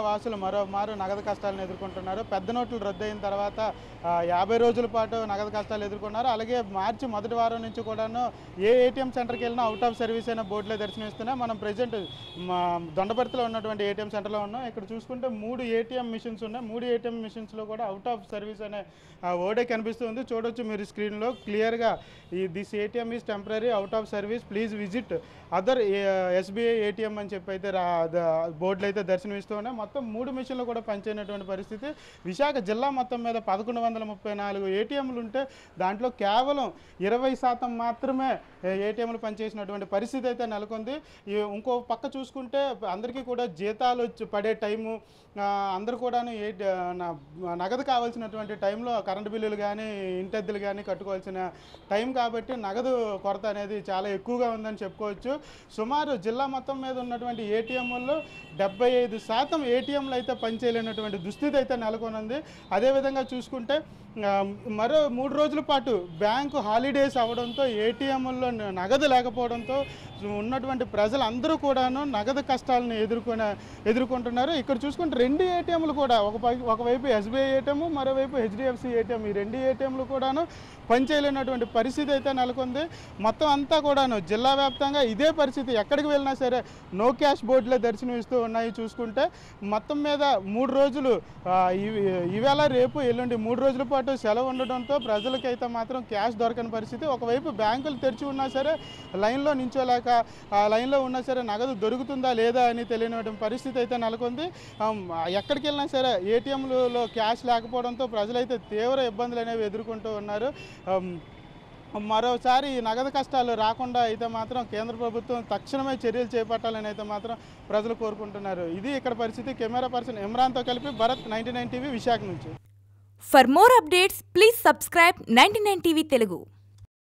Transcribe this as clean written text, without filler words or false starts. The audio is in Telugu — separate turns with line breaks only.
వాసులు మరోమారు నగదు కష్టాలను ఎదుర్కొంటున్నారు. పెద్ద నోట్లు రద్దయిన తర్వాత 50 రోజుల పాటు నగదు కష్టాలు ఎదుర్కొన్నారు. అలాగే మార్చి మొదటి వారం నుంచి కూడాను ఏ ఏటీఎం సెంటర్కి వెళ్ళినా అవుట్ ఆఫ్ సర్వీస్ అయిన బోర్డులే దర్శనమిస్తున్నాయి. మనం ప్రజెంట్ దొండపర్తిలో ఉన్నటువంటి ఏటీఎం సెంటర్లో ఉన్నాం. ఇక్కడ చూసుకుంటే 3 ఏటీఎం మిషన్స్ ఉన్నాయి. 3 ఏటీఎం మిషన్స్లో కూడా అవుట్ ఆఫ్ సర్వీస్ అనే వర్డే కనిపిస్తుంది. చూడొచ్చు మీరు స్క్రీన్లో క్లియర్గా this ATM is temporary out of service, please visit other SBI ATM అని చెప్పి అయితే బోర్డులు అయితే దర్శనమిస్తూ ఉన్నాయి. మొత్తం 3 మిషన్లు కూడా పనిచేయనటువంటి పరిస్థితి. విశాఖ జిల్లా మొత్తం మీద 1134 ఏటీఎంలు ఉంటే దాంట్లో కేవలం 20% మాత్రమే ఏటీఎంలు పనిచేసినటువంటి పరిస్థితి అయితే నెలకొంది. ఇంకో పక్క చూసుకుంటే అందరికీ కూడా జీతాలు పడే టైము, అందరూ కూడాను నగదు కావాల్సినటువంటి టైంలో కరెంటు బిల్లులు కానీ ఇంటద్దెలు కానీ కట్టుకోవాల్సిన టైం కాబట్టి నగదు కొరత అనేది చాలా ఎక్కువగా ఉందని చెప్పుకోవచ్చు. సుమారు జిల్లా మొత్తం మీద ఉన్నటువంటి ఏటీఎంల్లో 75% ఏటీఎంలు అయితే పనిచేయలేనటువంటి దుస్థితి అయితే నెలకొనుంది. అదేవిధంగా చూసుకుంటే మరో 3 రోజుల పాటు బ్యాంకు హాలిడేస్ అవ్వడంతో ఏటీఎంల్లో నగదు లేకపోవడంతో ఉన్నటువంటి ప్రజలందరూ కూడాను నగదు కష్టాలను ఎదుర్కొంటున్నారు. ఇక్కడ చూసుకుంటే 2 ఏటీఎంలు కూడా ఒకవైపు ఎస్బీఐ ఏటీఎం, మరోవైపు హెచ్డిఎఫ్సి ఏటీఎం, ఈ 2 ఏటీఎంలు కూడాను పనిచేయలేనటువంటి పరిస్థితి అయితే నెలకొంది. మొత్తం అంతా కూడాను జిల్లా వ్యాప్తంగా ఇదే పరిస్థితి. ఎక్కడికి వెళ్ళినా సరే నో క్యాష్ బోర్డులే దర్శనమిస్తూ ఉన్నాయి. చూసుకుంటే మొత్తం మీద 3 రోజులు ఈవేళ రేపు ఎల్లుండి 3 రోజుల పాటు సెలవు ఉండడంతో ప్రజలకైతే మాత్రం క్యాష్ దొరకని పరిస్థితి. ఒకవైపు బ్యాంకులు తెరిచి ఉన్నా సరే లైన్లో నించోలేక లైన్లో ఉన్నా సరే నగదు దొరుకుతుందా లేదా అని తెలియనటువంటి పరిస్థితి అయితే నెలకొంది. ఎక్కడికి వెళ్ళినా సరే ఏటీఎంలలో క్యాష్ లేకపోవడంతో ప్రజలైతే తీవ్ర ఇబ్బందులు అనేవి ఎదుర్కొంటూ ఉన్నారు. మరోసారి నగదు కష్టాలు రాకుండా అయితే మాత్రం కేంద్ర ప్రభుత్వం తక్షణమే చర్యలు చేపట్టాలని అయితే మాత్రం ప్రజలు కోరుకుంటున్నారు. ఇది ఇక్కడ పరిస్థితి. కెమెరా పర్సన్ ఇమ్రాన్తో కలిపి భరత్, 99 టీవీ, విశాఖ నుంచి.
For more updates, please subscribe 99 TV Telugu.